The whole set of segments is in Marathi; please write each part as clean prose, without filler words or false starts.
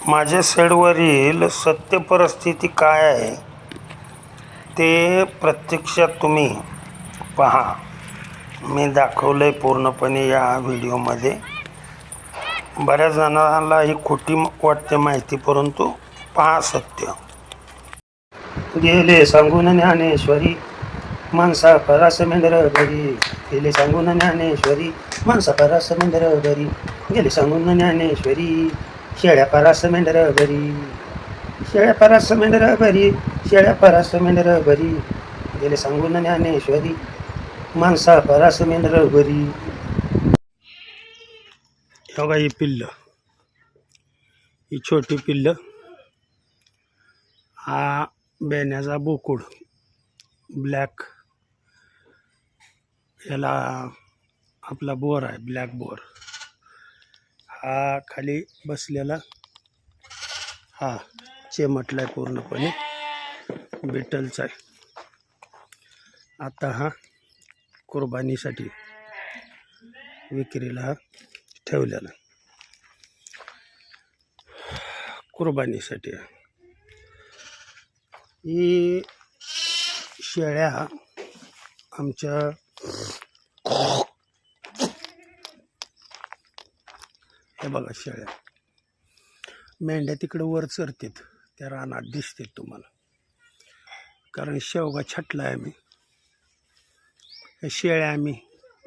माझ्या शेडवरील सत्य परिस्थिती काय आहे ते प्रत्यक्षात तुम्ही पहा. मी दाखवलं आहे पूर्णपणे या व्हिडिओमध्ये. बऱ्याच जणांना ही खोटी वाटते माहिती, परंतु पहा सत्य. गेले सांगून ज्ञानेश्वरी माणसा परास मेंढर घरी, गेले सांगून ज्ञानेश्वरी माणसा परास मेंढर घरी, गेले सांगून ज्ञानेश्वरी शेळ्या परास मेंढर घरी, शेळ्या परास मेंढर घरी, शेळ्या परास मेंढर घरी, गेले सांगून ज्ञानेश्वरी माणसा परास मेंढर घरी. बघा ही पिल्लं, ही छोटी पिल्लं. हा बेण्याचा बोकुड ब्लॅक, याला आपला बोर आहे, ब्लॅक बोर. हा खाली बसलेला हा चेमटलाय पूर्णपणे, बिटलचा आहे. आता हा कुर्बानीसाठी विक्रीला हा ठेवलेला, कुर्बानीसाठी. ही शेळ्या आमच्या हे बघा शेळ्या, मेंढ्या तिकडे वर चरतात, त्या रानात दिसतात तुम्हाला, कारण शेवगा छटला आहे. आम्ही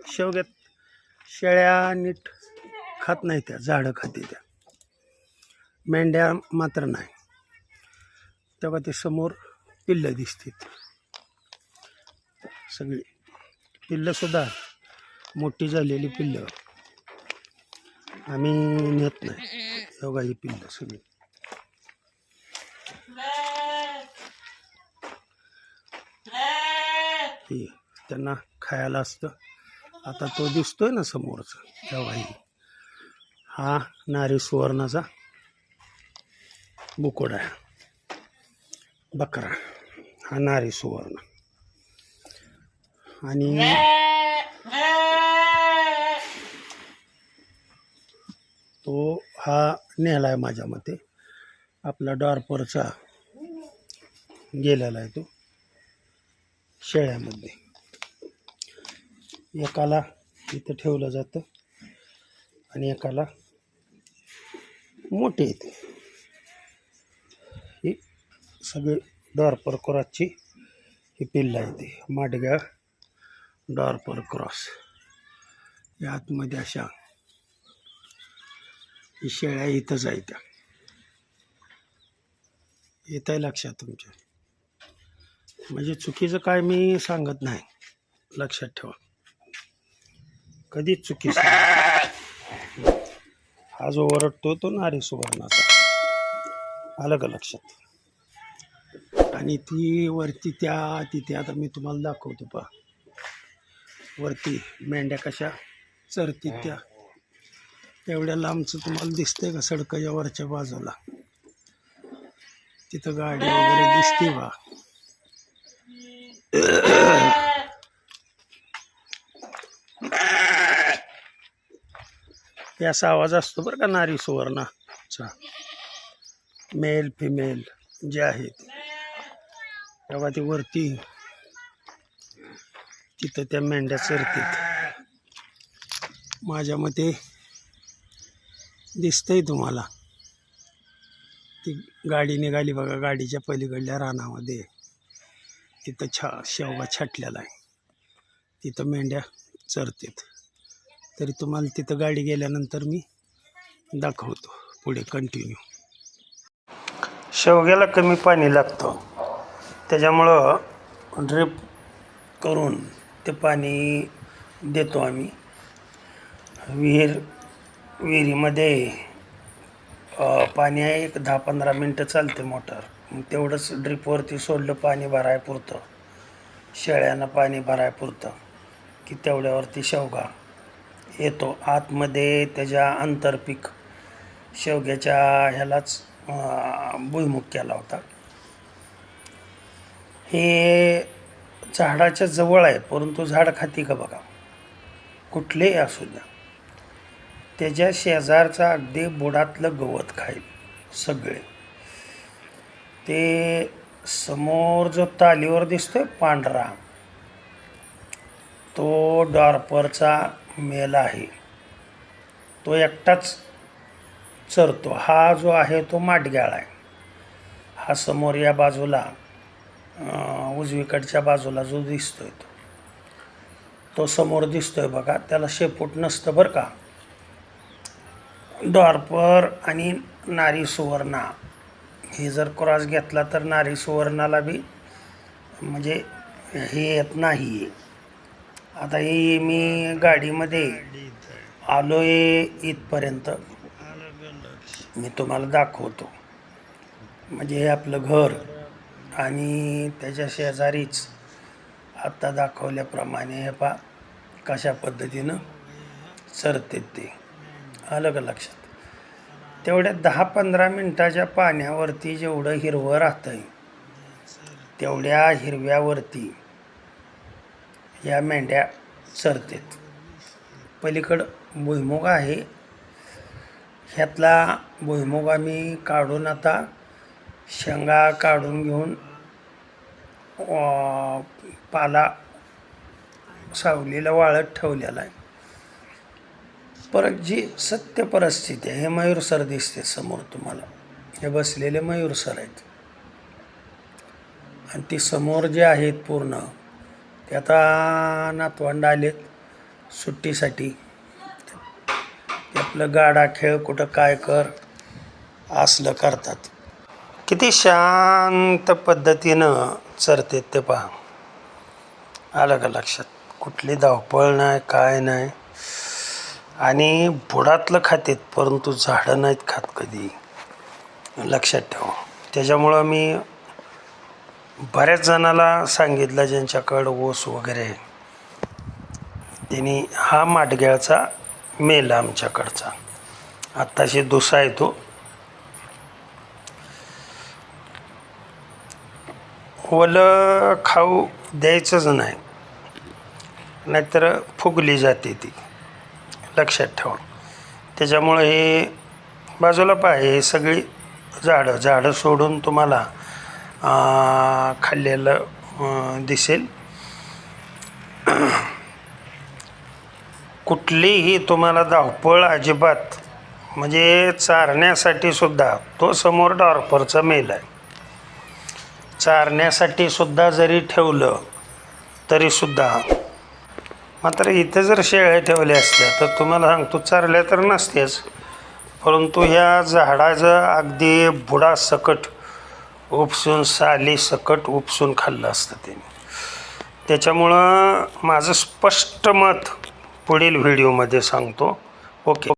शेवग्यात शेळ्या नीट खात नाही, त्या झाडं खाते त्या, मेंढ्या मात्र नाही. तेव्हा ते समोर पिल्लं दिसतात, सगळी पिल्लंसुद्धा मोठी झालेली पिल्लं आम्ही नेत नाही. बघा ही पिल्लं सगळी. ही त्यांना खायला असतं. आता तो दिसतोय ना समोरचा, तेव्हा ही हा नारी सुवर्णाचा बोकड आहे, बकरा. हा नारी सुवर्ण. आणि तो हा नेला आहे माझ्या मते, आपला डॉर्परचा गेलेला आहे तो शेळ्यामध्ये. एकाला इथं ठेवलं जातं आणि एकाला मोठे येते. ही सगळी डॉर्पर क्रॉसची ही पिल्ला येते, माडगा डॉर्पर क्रॉस. या आतमध्ये अशा ही शेळ्या इथंच आहेत. त्या येत आहे लक्षात तुमच्या, म्हणजे चुकीचं काय मी सांगत नाही, लक्षात ठेवा, कधीच चुकीचं. हा जो ओरडतो तो नारी सुवर्णाचा, आलं का लक्षात. आणि ती वरती तिथे आता मी तुम्हाला दाखवतो पहा, वरती मेंढ्या कशा चरतील त्या, एवढ्या लांबचं तुम्हाला दिसतंय का सडकाच्या वरच्या बाजूला, तिथं गाडी वगैरे दिसते बा. याचा आवाज असतो बरं का नारी सुवर्णाचा. मेल फिमेल जे आहेत तेव्हा ती वरती तिथं त्या मेंढ्या चरतात. माझ्या मते दिसतंय तुम्हाला, ती गाडी निघाली बघा, गाडीच्या पलीकडल्या रानामध्ये तिथं शेवगा छाटलेला आहे, तिथं मेंढ्या चरतात. तरी तुम्हाला तिथं गाडी गेल्यानंतर मी दाखवतो पुढे कंटिन्यू. शेवग्याला कमी पाणी लागतं, त्याच्यामुळं ड्रिप करून ते पाणी देतो आम्ही. विहिरीमध्ये पाणी आहे, एक 10-15 मिनटं चालते मोटर, मग तेवढंच ड्रिपवरती सोडलं पाणी भराय पुरतं, शेळ्यांना पाणी भराय पुरतं की तेवढ्यावरती शेवगा येतो. आतमध्ये त्याच्या आंतरपीक शेवग्याच्या ह्यालाच भुईमुग केला होता. हे झाडाच्या जवळ आहे, परंतु झाड खाती का बघा, कुठलेही असू द्या, त्याच्या शेजारचा अगदी बुडातलं गवत खाईल, सगळे. ते समोर जो तालीवर दिसतोय पांढरा, तो डॉर्परचा मेल आहे. तो एकटाच चरतो. हा जो आहे तो माटग्याळ आहे. हा समोर या बाजूला उजवीकडच्या बाजूला जो दिसतोय तो समोर दिसतोय बघा, त्याला शेपूट नसतं बरं का. डॉर्पर आणि नारी सुवर्णा हे जर क्रॉस घेतला तर नारी सुवर्णाला बी म्हणजे हे येत नाही. आता हे मी गाडीमध्ये आलो आहे इथपर्यंत, मी तुम्हाला दाखवतो. म्हणजे हे आपलं घर आणि त्याच्या शेजारीच आत्ता दाखवल्याप्रमाणे हे पा कशा पद्धतीनं चरते ते. आलं का लक्षात? तेवढ्या 10-15 मिनटाच्या पाण्यावरती जेवढं हिरवं राहतं आहे तेवढ्या हिरव्यावरती या मेंढ्या चरतात. पलीकडं भुईमुग आहे, ह्यातला भुईमुग आम्ही काढून आता शेंगा काढून घेऊन पाला सावलीला वाळत ठेवलेला आहे. परत जी सत्य परिस्थिती आहे, हे मयूर सर दिसते समोर तुम्हाला, हे बसलेले मयूर सर आहेत. आणि ती समोर जे आहेत पूर्ण ते आता नातवंड आलेत सुट्टीसाठी. ते आपलं गाडा खेळ कुठं काय कर असलं करतात. किती शांत पद्धतीनं चरते ते पहा. आलं का लक्षात? कुठली धावपळ नाही, काय नाही. आणि बुडातलं खातेत परंतु झाडं नाहीत खात कधी, लक्षात ठेवा. त्याच्यामुळं मी बऱ्याच जणाला सांगितलं ज्यांच्याकडं ऊस वगैरे, त्यांनी हा माटग्याळचा मेल आमच्याकडचा आत्ताशी दुसा आहे तो. ओलं खाऊ द्यायचंच नाही, नाहीतर फुगली जाते ती, लक्षात ठेवा. त्याच्यामुळं हे बाजूला पाहिजे, हे सगळी झाडं सोडून तुम्हाला खाल्लेलं दिसेल. कुठलीही तुम्हाला धावपळ अजिबात, म्हणजे चारण्यासाठी सुद्धा तो समोर डॉर्परचा मेल आहे. चारण्यासाठी सुद्धा जरी ठेवलं तरीसुद्धा, मात्र इथं जर शेळ्या ठेवल्या असत्या तर तुम्हाला सांगतो चारल्या तर नसतेच, परंतु ह्या झाडाचं अगदी बुडासकट उपसून, साली सकट उपसून खाल्लं असतं त्यांनी. त्याच्यामुळं माझं स्पष्ट मत पुढील व्हिडिओमध्ये सांगतो. ओके.